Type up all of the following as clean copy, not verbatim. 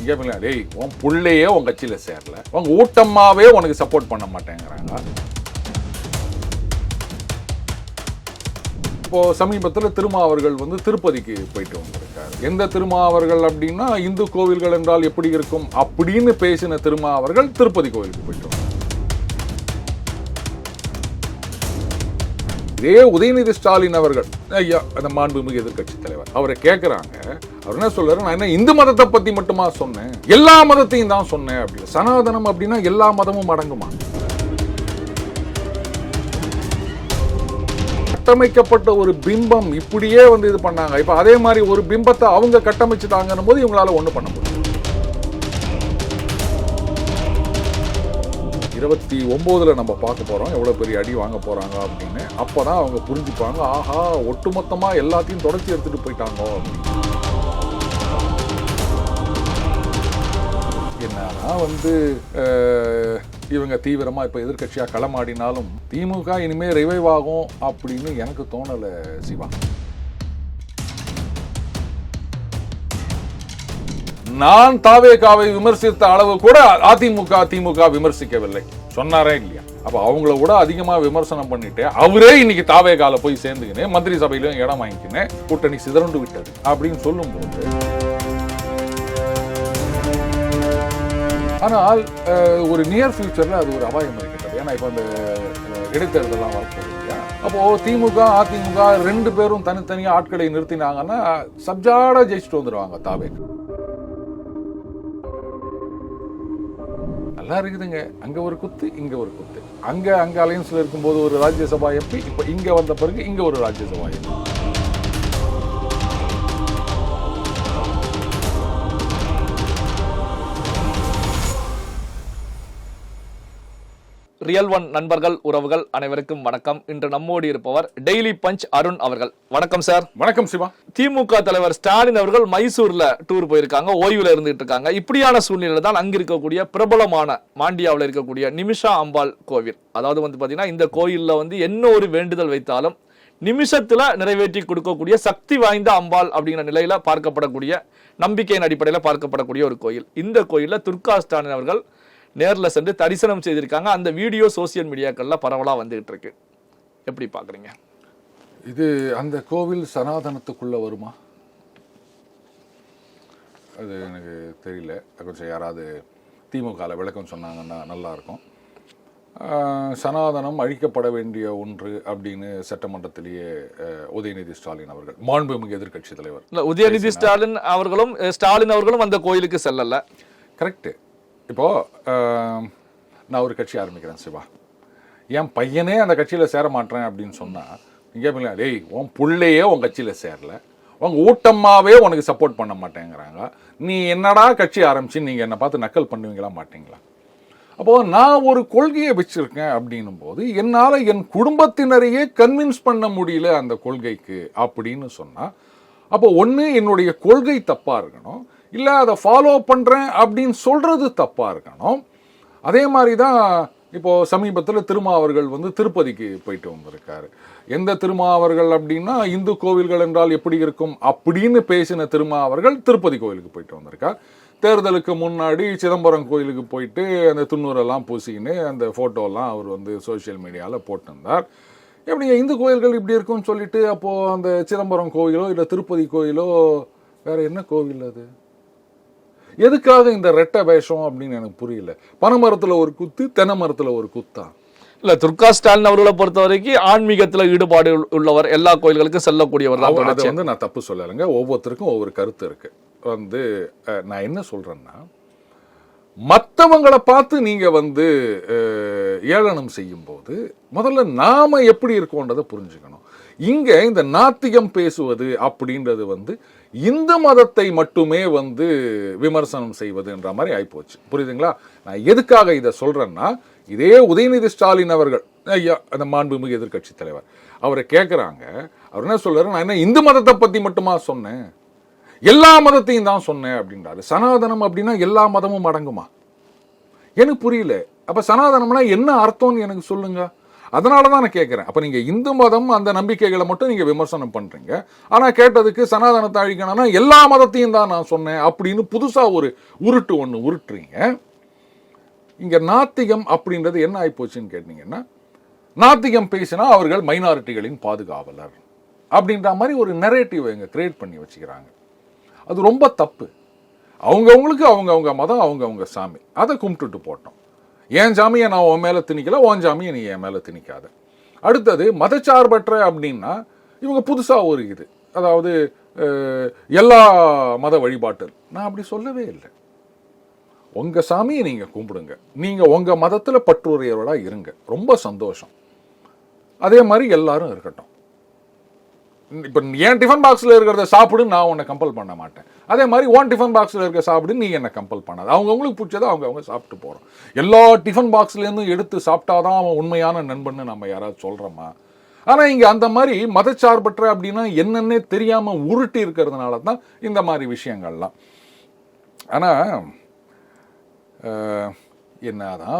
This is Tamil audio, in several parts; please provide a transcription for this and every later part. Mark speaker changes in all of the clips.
Speaker 1: இங்கே டேய் உன் புள்ளையே உன் கட்சியில் சேரல, உங்க ஊட்டம்மாவே உனக்கு சப்போர்ட் பண்ண மாட்டேங்கிறாங்க. இப்போ சமீபத்தில் திருமாவர்கள் திருப்பதிக்கு போயிட்டு வந்திருக்காரு. எந்த திருமாவர்கள் அப்படின்னா, இந்து கோவில்கள் என்றால் எப்படி இருக்கும் அப்படின்னு பேசின திருமாவர்கள் திருப்பதி கோவிலுக்கு போயிட்டு வந்தார். இதே உதயநிதி ஸ்டாலின் அவர்கள், ஐயா அந்த மாண்புமிகு எதிர்கட்சி தலைவர், அவரை கேட்கிறாங்க. அவர் என்ன சொல்றாரு, நான் என்ன இந்து மதத்தை பத்தி மட்டுமா சொன்னேன், எல்லா மதத்தையும் தான் சொன்னேன் அப்படின்னு. சனாதனம் அப்படின்னா எல்லா மதமும் அடங்குமா? கட்டமைக்கப்பட்ட ஒரு பிம்பம் இப்படியே இது பண்ணாங்க. இப்ப அதே மாதிரி ஒரு பிம்பத்தை அவங்க கட்டமைச்சுட்டாங்கன்னும் போது இவங்களால ஒண்ணு பண்ண முடியும். 29 நம்ம பார்க்க போறோம் எவ்வளவு பெரிய அடி வாங்க போறாங்க அப்படின்னு. அப்பதான் அவங்க புரிஞ்சுப்பாங்க, ஆஹா ஒட்டுமொத்தமா எல்லாத்தையும் தொடச்சி எடுத்துட்டு போயிட்டாங்க அப்படின்னு. என்னன்னா இவங்க தீவிரமா இப்ப எதிர்கட்சியா களமாடினாலும் திமுக இனிமே ரிவைவ் ஆகும் அப்படின்னு எனக்கு தோணல சிவா. நான் தாவேகாவை விமர்சித்த அளவு கூட திமுக விமர்சிக்கவில்லை, சொன்னாரே இல்லையா? அப்ப அவங்கள கூட அதிகமா விமர்சனம் பண்ணிட்டு அவரே இன்னைக்கு தாவேகால போய் சேர்ந்துக்கினே மந்திரி சபையிலும் இடம் வாங்கிக்கினே கூட்டணி சிதறண்டு விட்டது அப்படின்னு சொல்லும் போது, ஆனால் ஒரு நியர் ஃபியூச்சர்ல அது ஒரு அபாயம் இருக்கின்றது. ஏன்னா இப்ப அந்த இடைத்தேர்தலாம் வரப்போகுது இல்லையா? அப்போ திமுக அதிமுக 2 பேரும் தனித்தனியா ஆட்களை நிறுத்தினாங்கன்னா சப்ஜாடா ஜெயிச்சுட்டு வந்துருவாங்க தாவேகா. நல்லா இருக்குதுங்க, அங்க ஒரு குத்து இங்க ஒரு குத்து. அங்க அலையன்ஸ்ல இருக்கும்போது ஒரு ராஜ்யசபா எம்பி, இப்ப இங்க வந்த பிறகு இங்க ஒரு ராஜ்யசபா எம்பி.
Speaker 2: ரியல் ஒன் நண்பர்கள் உறவுகள் அனைவருக்கும் வணக்கம். இன்று நம்மோடு இருப்பவர் டெய்லி பஞ்ச் அருண் அவர்கள். வணக்கம் சார்.
Speaker 1: வணக்கம் சிவா.
Speaker 2: திமுக தலைவர் ஸ்டாலின் அவர்கள் மைசூர்ல டூர் போயிருக்காங்க, ஓய்வுல இருந்துட்டு இருக்காங்க. இப்படியான சூழ்நிலை தான் அங்க இருக்கக்கூடிய பிரபலமான மாண்டியாவில் இருக்கக்கூடிய நிமிஷா அம்பாள் கோவில். அதாவது பாத்தீங்கன்னா இந்த கோயில்ல என்ன ஒரு வேண்டுதல் வைத்தாலும் நிமிஷத்துல நிறைவேற்றி கொடுக்கக்கூடிய சக்தி வாய்ந்த அம்பாள் அப்படிங்கிற நிலையில பார்க்கப்படக்கூடிய, நம்பிக்கையின் அடிப்படையில் பார்க்கப்படக்கூடிய ஒரு கோயில். இந்த கோயில்ல துர்கா ஸ்டாலின் அவர்கள் நேரில் சென்று தரிசனம் செய்திருக்காங்க. அந்த வீடியோ சோசியல் மீடியாக்கள்ல பரவலா வந்துகிட்டு இருக்கு. எப்படி பாக்குறீங்க?
Speaker 1: இது அந்த கோவில் சனாதனத்துக்குள்ள வருமா? அது எனக்கு தெரியல. கொஞ்சம் யாராவது திமுகவில் விளக்கம் சொன்னாங்கன்னா நல்லா இருக்கும். சனாதனம் அழிக்கப்பட வேண்டிய ஒன்று அப்படின்னு சட்டமன்றத்திலேயே உதயநிதி ஸ்டாலின் அவர்கள், மாண்புமிகு எதிர்கட்சி தலைவர்
Speaker 2: உதயநிதி ஸ்டாலின் அவர்களும் அந்த கோயிலுக்கு செல்லல.
Speaker 1: கரெக்ட். இப்போ நான் ஒரு கட்சி ஆரம்பிக்கிறேன் சிவா, என் பையனே அந்த கட்சியில் சேர மாட்டேன் அப்படின்னு சொன்னா, இங்கே டேய் உன் புள்ளையே உன் கட்சியில் சேரல, உங்க ஊட்டம்மாவே உனக்கு சப்போர்ட் பண்ண மாட்டேங்கிறாங்க, நீ என்னடா கட்சி ஆரம்பிச்சு நீங்க என்னை பார்த்து நக்கல் பண்ணுவீங்களா மாட்டீங்களா? அப்போ நான் ஒரு கொள்கையை வச்சிருக்கேன் அப்படின்னும் போது என்னால் என் குடும்பத்தினரையே கன்வின்ஸ் பண்ண முடியல அந்த கொள்கைக்கு அப்படின்னு சொன்னா, அப்போ ஒன்று என்னுடைய கொள்கை தப்பா இருக்கணும், இல்லை அதை ஃபாலோ பண்ணுறேன் அப்படின்னு சொல்கிறது தப்பாக இருக்கணும். அதே மாதிரி தான் இப்போது சமீபத்தில் திருமாவர்கள் திருப்பதிக்கு போயிட்டு வந்திருக்காரு. எந்த திருமாவர்கள் அப்படின்னா, இந்து கோவில்கள் என்றால் எப்படி இருக்கும் அப்படின்னு பேசின திருமாவர்கள் திருப்பதி கோவிலுக்கு போயிட்டு வந்திருக்கார். தேர்தலுக்கு முன்னாடி சிதம்பரம் கோயிலுக்கு போயிட்டு அந்த துண்ணூரெல்லாம் பூசிக்கின்னு அந்த ஃபோட்டோலாம் அவர் சோஷியல் மீடியாவில் போட்டிருந்தார். எப்படிங்க இந்து கோயில்கள் இப்படி இருக்கும்னு சொல்லிட்டு, அப்போது அந்த சிதம்பரம் கோயிலோ இல்லை திருப்பதி கோயிலோ வேற என்ன கோவில் அது? எதுக்காக இந்த ரெட்டை வேஷம் அப்படின்னு எனக்கு புரியல. பனைமரத்துல ஒரு குத்து, தென்னை மரத்துல ஒரு குத்தா?
Speaker 2: இல்ல, துர்கா ஸ்டாலின் அவர்களை பொறுத்த வரைக்கும் ஆன்மீகத்துல ஈடுபாடு உள்ளவர், எல்லா கோயில்களுக்கும் செல்லக்கூடியவர்.
Speaker 1: அதை நான் தப்பு சொல்லலைங்க, ஒவ்வொருத்தருக்கும் ஒவ்வொரு கருத்து இருக்கு. நான் என்ன சொல்றேன்னா, மற்றவங்களை பார்த்து நீங்க ஏளனம் செய்யும் போது முதல்ல நாம எப்படி இருக்கோன்றதை புரிஞ்சுக்கணும். இங்க இந்த நாத்திகம் பேசுவது அப்படின்றது இந்து மதத்தை மட்டுமே விமர்சனம் செய்வதுன்ற மாதிரி ஆயிப்போச்சு. புரியுதுங்களா? நான் எதுக்காக இதை சொல்றேன்னா, இதே உதயநிதி ஸ்டாலின் அவர்கள், ஐயா அந்த மாண்புமிகு எதிர்கட்சி தலைவர், அவரை கேட்கிறாங்க. அவர் என்ன சொல்றாரு, நான் என்ன இந்து மதத்தை பத்தி மட்டுமா சொன்னேன், எல்லா மதத்தையும் தான் சொன்னேன் அப்படின்றாரு. சனாதனம் அப்படின்னா எல்லா மதமும் அடங்குமா? எனக்கு புரியல. அப்ப சனாதனம்னா என்ன அர்த்தம்னு எனக்கு சொல்லுங்க. அதனால தான் நான் கேட்குறேன். அப்போ நீங்கள் இந்து மதம் அந்த நம்பிக்கைகளை மட்டும் நீங்கள் விமர்சனம் பண்ணுறீங்க. ஆனால் கேட்டதுக்கு சனாதனத்தை அழிக்கணும்னா எல்லா மதத்தையும் தான் நான் சொன்னேன் அப்படின்னு புதுசாக ஒரு உருட்டு ஒன்று உருட்டுறீங்க. இங்கே நாத்திகம் அப்படின்றது என்ன ஆகிப்போச்சுன்னு கேட்டிங்கன்னா, நாத்திகம் பேசினா அவர்கள் மைனாரிட்டிகளின் பாதுகாவலர் அப்படின்ற மாதிரி ஒரு நெரேட்டிவ் இங்கே கிரியேட் பண்ணி வச்சுக்கிறாங்க. அது ரொம்ப தப்பு. அவங்கவுங்களுக்கு அவங்கவுங்க மதம், அவங்கவுங்க சாமி, அதை கும்பிட்டுட்டு போட்டோம். என் சாமியை நான் உன் மேலே திணிக்கல, உன் சாமியை நீ என் மேலே திணிக்காத. அடுத்தது மதச்சார்பற்ற அப்படின்னா இவங்க புதுசாக ஒரு இது, அதாவது எல்லா மத வழிபாட்டு. நான் அப்படி சொல்லவே இல்லை. உங்கள் சாமியை நீங்கள் கும்பிடுங்க, நீங்கள் உங்கள் மதத்தில் பற்றுரையவராக இருங்க, ரொம்ப சந்தோஷம். அதே மாதிரி எல்லாரும் இருக்கட்டும். இப்போ என் டிஃபன் பாக்ஸில் இருக்கிறத சாப்பிடுன்னு நான் உன்னை கம்பல் பண்ண மாட்டேன். அதே மாதிரி ஒன் டிஃபன் பாக்ஸில் இருக்க சாப்பிடுன்னு நீ என்னை கம்பல் பண்ணாது. அவங்கவுங்களுக்கு பிடிச்சதை அவங்க சாப்பிட்டு போகிறோம். எல்லா டிஃபன் பாக்ஸ்லேருந்து எடுத்து சாப்பிட்டாதான் அவன் உண்மையான நண்பன்னு நம்ம யாராவது சொல்கிறோமா? ஆனால் இங்கே அந்த மாதிரி மதச்சார்பற்ற அப்படின்னா என்னன்னே தெரியாமல் உருட்டி இருக்கிறதுனால தான் இந்த மாதிரி விஷயங்கள்லாம். ஆனால் என்னதான்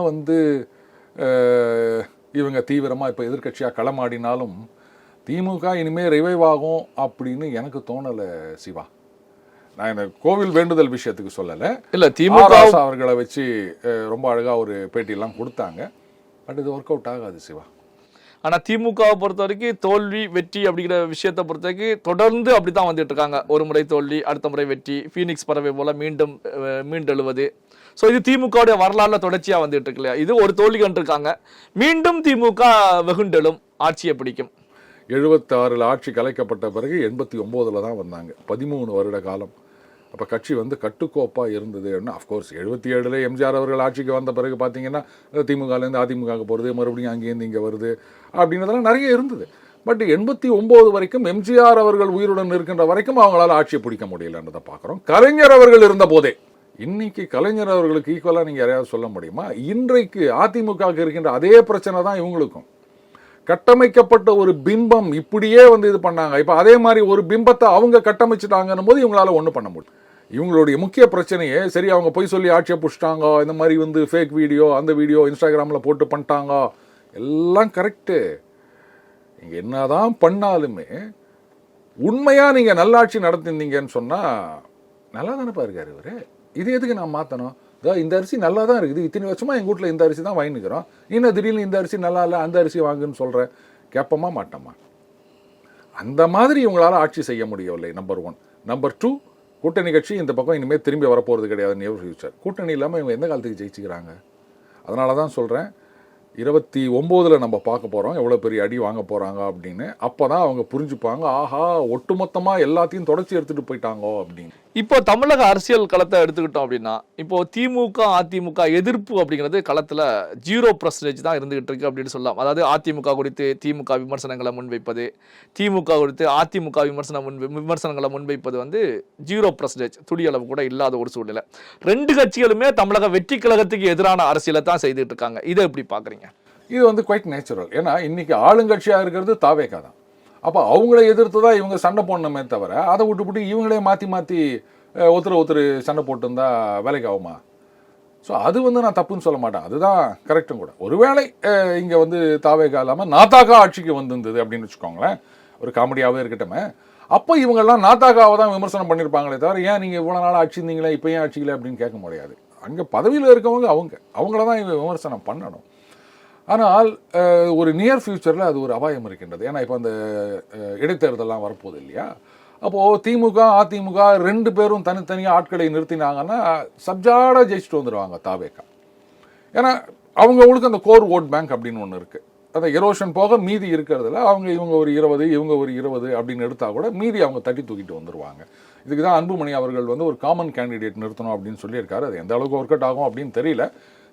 Speaker 1: இவங்க தீவிரமாக இப்போ எதிர்கட்சியாக களமாடினாலும் திமுக இனிமேல் ரிவைவ் ஆகும் அப்படின்னு எனக்கு தோணலை சிவா. நான் இந்த கோவில் வேண்டுதல் விஷயத்துக்கு சொல்லலை. இல்லை, திமுக அவர்களை வச்சு ரொம்ப அழகாக ஒரு பேட்டியெல்லாம் கொடுத்தாங்க. பட் இது ஒர்க் அவுட் ஆகாது சிவா.
Speaker 2: ஆனால் திமுகவை பொறுத்த வரைக்கும் தோல்வி வெற்றி அப்படிங்கிற விஷயத்தை பொறுத்த வரைக்கும் தொடர்ந்து அப்படி தான் வந்துட்டு இருக்காங்க. ஒரு முறை தோல்வி, அடுத்த முறை வெற்றி, ஃபீனிக்ஸ் பறவை போல மீண்டெழுவது. ஸோ இது திமுகவுடைய வரலாறுல தொடர்ச்சியாக வந்துட்டு இருக்கு இல்லையா? இது ஒரு தோல்வி கண்டிருக்காங்க. மீண்டும் திமுக வெகுண்டெழும், ஆட்சியை பிடிக்கும்.
Speaker 1: 76 ஆட்சி கலைக்கப்பட்ட பிறகு 89 தான் வந்தாங்க. 13 வருட காலம். அப்போ கட்சி கட்டுக்கோப்பாக இருந்தது. அஃப்கோர்ஸ் 77 எம்ஜிஆர் அவர்கள் ஆட்சிக்கு வந்த பிறகு பார்த்தீங்கன்னா திமுகலேருந்து அதிமுக போகிறது, மறுபடியும் அங்கேருந்து இங்கே வருது அப்படின்றதெல்லாம் நிறைய இருந்தது. பட் 89 வரைக்கும் எம்ஜிஆர் அவர்கள் உயிருடன் இருக்கின்ற வரைக்கும் அவங்களால ஆட்சியை பிடிக்க முடியலன்றதை பார்க்குறோம். கலைஞர் அவர்கள் இருந்த போதே. இன்னைக்கு கலைஞர் அவர்களுக்கு ஈக்குவலாக நீங்கள் யாரையாவது சொல்ல முடியுமா? இன்றைக்கு அதிமுகவுக்கு இருக்கின்ற அதே பிரச்சனை தான் இவங்களுக்கும். கட்டமைக்கப்பட்ட ஒரு பிம்பம் இப்படியே இது பண்ணாங்க. இப்போ அதே மாதிரி ஒரு பிம்பத்தை அவங்க கட்டமைச்சிட்டாங்கன்னும் போது இவங்களால ஒன்றும் பண்ண முடியும். இவங்களுடைய முக்கிய பிரச்சனையே சரி, அவங்க பொய் சொல்லி ஆட்சியை பிடிச்சிட்டாங்க, இந்த மாதிரி ஃபேக் வீடியோ, அந்த வீடியோ இன்ஸ்டாகிராமில் போட்டு பண்ணிட்டாங்க, எல்லாம் கரெக்டு. நீங்கள் என்னதான் பண்ணாலுமே உண்மையாக நீங்கள் நல்லாட்சி நடத்திருந்தீங்கன்னு சொன்னால் நல்லா தானேப்பா இருக்காரு இவர். இது எதுக்கு நான் மாற்றணும்? இந்த அரிசி நல்லா தான் இருக்குது, இத்தனை வருஷமாக எங்கள் வீட்டில் இந்த அரிசி தான் வாங்கிக்கிறோம், இன்னும் திடீர்னு இந்த அரிசி நல்லா இல்லை, அந்த அரிசி வாங்குன்னு சொல்கிறேன், கேட்போமா மாட்டோமா? அந்த மாதிரி இவங்களால் ஆட்சி செய்ய முடியவில்லை. நம்பர் 1. நம்பர் 2, கூட்டணி கட்சி இந்த பக்கம் இனிமேல் திரும்பி வரப்போகிறது கிடையாது. நியூ ஃபியூச்சர் கூட்டணி இல்லாமல் இவங்க எந்த காலத்துக்கு ஜெயிச்சுக்கிறாங்க? அதனால தான் சொல்கிறேன், 29 நம்ம பார்க்க போகிறோம் எவ்வளோ பெரிய அடி வாங்க போகிறாங்க அப்படின்னு. அப்போ தான் அவங்க புரிஞ்சுப்பாங்க, ஆஹா ஒட்டுமொத்தமாக எல்லாத்தையும் தொடச்சி எடுத்துகிட்டு போயிட்டாங்கோ அப்படின்னு.
Speaker 2: இப்போ தமிழக அரசியல் களத்தை எடுத்துக்கிட்டோம் அப்படின்னா, இப்போ திமுக அதிமுக எதிர்ப்பு அப்படிங்கிறது களத்தில் 0% தான் இருந்துகிட்டு இருக்கு அப்படின்னு சொல்லலாம். அதாவது அதிமுக குறித்து திமுக விமர்சனங்களை முன்வைப்பது, திமுக குறித்து அதிமுக விமர்சனங்களை முன்வைப்பது 0% துளியளவு கூட இல்லாத ஒரு சூழ்நிலை. 2 கட்சிகளுமே தமிழக வெற்றி கழகத்துக்கு எதிரான அரசியலை தான் செய்துட்டு இருக்காங்க. இதை எப்படி பார்க்குறீங்க?
Speaker 1: இது குவைட் நேச்சுரல். ஏன்னா இன்னைக்கு ஆளுங்கட்சியாக இருக்கிறது தாவேகா தான். அப்போ அவங்கள எதிர்த்து தான் இவங்க சண்டை போடணுமே தவிர அதை விட்டுவிட்டு இவங்களே மாற்றி ஒருத்தர் சண்டை போட்டுருந்தா வேலைக்கு ஆகுமா? ஸோ அது நான் தப்புன்னு சொல்ல மாட்டேன், அதுதான் கரெக்டும் கூட. ஒருவேளை இங்கே தாவேகா இல்லாமல் நாத்தாக்கா ஆட்சிக்கு வந்திருந்தது அப்படின்னு வச்சுக்கோங்களேன், ஒரு காமெடியாகவே இருக்கட்டுமே. அப்போ இவங்கெல்லாம் நாத்தாக்காவை தான் விமர்சனம் பண்ணியிருப்பாங்களே தவிர ஏன் நீங்கள் இவ்வளோ நாள் ஆட்சி இருந்தீங்களே இப்போ ஏன் ஆட்சிக்கல அப்படின்னு கேட்க முடியாது. அங்கே பதவியில் இருக்கவங்க அவங்கள தான் இவங்க விமர்சனம் பண்ணணும். ஆனால் ஒரு நியர் ஃபியூச்சரில் அது ஒரு அபாயம் இருக்கின்றது. ஏன்னா இப்போ அந்த இடைத்தேர்தலாம் வரப்போகுது இல்லையா? அப்போது திமுக அதிமுக 2 பேரும் தனித்தனியாக ஆட்களை நிறுத்தினாங்கன்னா சப்ஜாடாக ஜெயிச்சுட்டு வந்துடுவாங்க தாவேக்கா. ஏன்னா அவங்களுக்கு அந்த கோர் ஓட் பேங்க் அப்படின்னு ஒன்று இருக்குது. அந்த எரோஷன் போக மீதி இருக்கிறதுல இவங்க ஒரு 20 இவங்க ஒரு 20 அப்படின்னு எடுத்தால் கூட மீதி அவங்க தட்டி தூக்கிட்டு வந்துடுவாங்க. இதுக்கு தான் அன்புமணி அவர்கள் ஒரு காமன் கேண்டிடேட் நிறுத்தணும் அப்படின்னு சொல்லியிருக்காரு. அது எந்த அளவுக்கு ஒர்க் அவுட் ஆகும் அப்படின்னு தெரியல.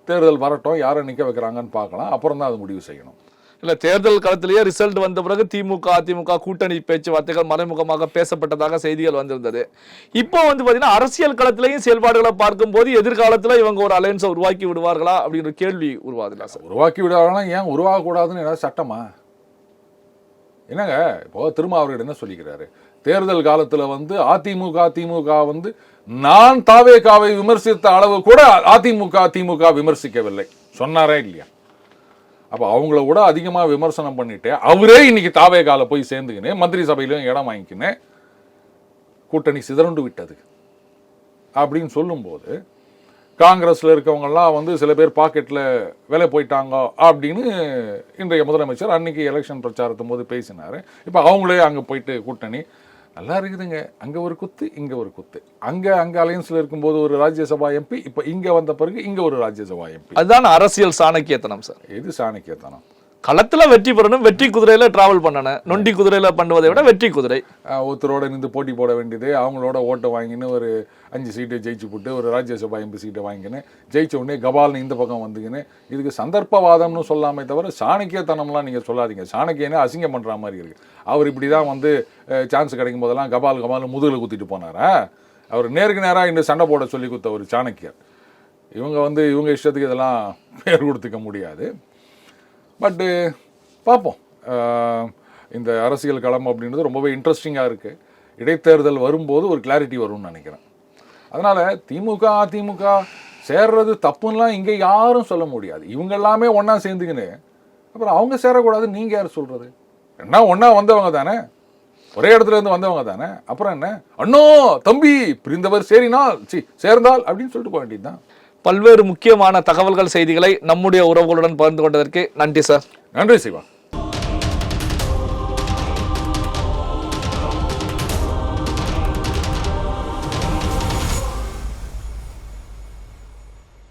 Speaker 1: தேர்தல் வரட்டும், யாரை நிற்க வைக்கிறாங்கன்னு பார்க்கலாம், அப்புறம் தான் அது முடிவு செய்யணும்.
Speaker 2: இல்லை, தேர்தல் களத்திலேயே ரிசல்ட் வந்த பிறகு திமுக அதிமுக கூட்டணி பேச்சுவார்த்தைகள் மறைமுகமாக பேசப்பட்டதாக செய்திகள் வந்திருந்தது. இப்போ பார்த்தீங்கன்னா அரசியல் களத்திலையும் செயல்பாடுகளை பார்க்கும்போது எதிர்காலத்தில் இவங்க ஒரு அலையன்ஸை உருவாக்கி விடுவார்களா அப்படின்னு கேள்வி உருவாதுல்ல சார்?
Speaker 1: உருவாக்கி விடுவார்களா? ஏன் உருவாகக்கூடாதுன்னு ஏதாவது சட்டமா? என்னங்க இப்போ திரும்ப அவர்கிட்ட என்ன சொல்லிக்கிறாரு? தேர்தல் காலத்தில் அதிமுக நான் தாவேகாவை விமர்சித்த அளவு கூட அதிமுக விமர்சிக்கவில்லை சொன்னாரா இல்லையா? அப்போ அவங்கள விட அதிகமாக விமர்சனம் பண்ணிட்டு அவரே இன்னைக்கு தாவேகால போய் சேர்ந்துக்கின்னு மந்திரி சபையிலும் இடம் வாங்கிக்கின்னு கூட்டணி சிதறண்டு விட்டது அப்படின்னு சொல்லும்போது காங்கிரஸில் இருக்கவங்கெல்லாம் வந்து சில பேர் பாக்கெட்டில் வேலை போயிட்டாங்க அப்படின்னு இன்றைய முதலமைச்சர் அன்னைக்கு எலெக்ஷன் பிரச்சாரத்தும் போது பேசினார். இப்போ அவங்களே அங்கே போயிட்டு கூட்டணி நல்லா இருக்குதுங்க, அங்கே ஒரு குத்து இங்கே ஒரு குத்து, அங்கே அலையன்ஸில் இருக்கும்போது ஒரு ராஜ்யசபா எம்பி, இப்போ இங்கே வந்த பிறகு இங்கே ஒரு ராஜ்யசபா எம்பி.
Speaker 2: அதுதான் அரசியல் சாணக்கியத்தனம் சார்.
Speaker 1: எது சாணக்கியத்தனம்?
Speaker 2: களத்துல வெற்றி பெறணும், வெற்றி குதிரையில டிராவல் பண்ணணும். நொண்டி குதிரையில பண்ணுவதை விட வெற்றி குதிரை.
Speaker 1: ஒருத்தரோட நின்று போட்டி போட வேண்டியது, அவங்களோட ஓட்டை வாங்கின்னு ஒரு 5 சீட்டை ஜெயிச்சு போட்டு ஒரு ராஜ்யசபா எம்பி சீட்டை வாங்கிக்கின்னு ஜெயிச்ச உடனே கபால்னு இந்த பக்கம் வந்துக்கின்னு இதுக்கு சந்தர்ப்பவாதம்னு சொல்லாமே தவிர சாணக்கியத்தனம்லாம் நீங்கள் சொல்லாதீங்க. சாணக்கியனே அசிங்கம் பண்ணுற மாதிரி இருக்கு. அவர் இப்படி தான் வந்து சான்ஸ் கிடைக்கும் போதெல்லாம் கபால் முதுகில் குத்திட்டு போனாரா? அவர் நேருக்கு நேராக இந்த சண்டை போட சொல்லி கொடுத்த ஒரு சாணக்கியர். இவங்க இஷ்டத்துக்கு இதெல்லாம் பேர் கொடுத்துக்க முடியாது. பட்டு பார்ப்போம். இந்த அரசியல் களம் அப்படின்றது ரொம்பவே இன்ட்ரெஸ்டிங்காக இருக்குது. இடைத்தேர்தல் வரும்போது ஒரு கிளாரிட்டி வரும்னு நினைக்கிறேன். அதனால் திமுக அதிமுக சேர்றது தப்புன்னெலாம் இங்கே யாரும் சொல்ல முடியாது. இவங்க எல்லாமே ஒன்றா சேர்ந்துக்கின்னு அப்புறம் அவங்க சேரக்கூடாது நீங்கள் யார் சொல்கிறது? என்ன ஒன்றா வந்தவங்க தானே, ஒரே இடத்துல இருந்து வந்தவங்க தானே. அப்புறம் என்ன அண்ணோ தம்பி பிரிந்தவர் சேர்ந்தால் அப்படின்னு சொல்லிட்டு போக வேண்டியது தான்.
Speaker 2: பல்வேறு முக்கியமான தகவல்கள் செய்திகளை நம்முடைய உறவுகளுடன் பகிர்ந்து கொண்டதற்கு நன்றி சார்.
Speaker 1: நன்றி சிவா.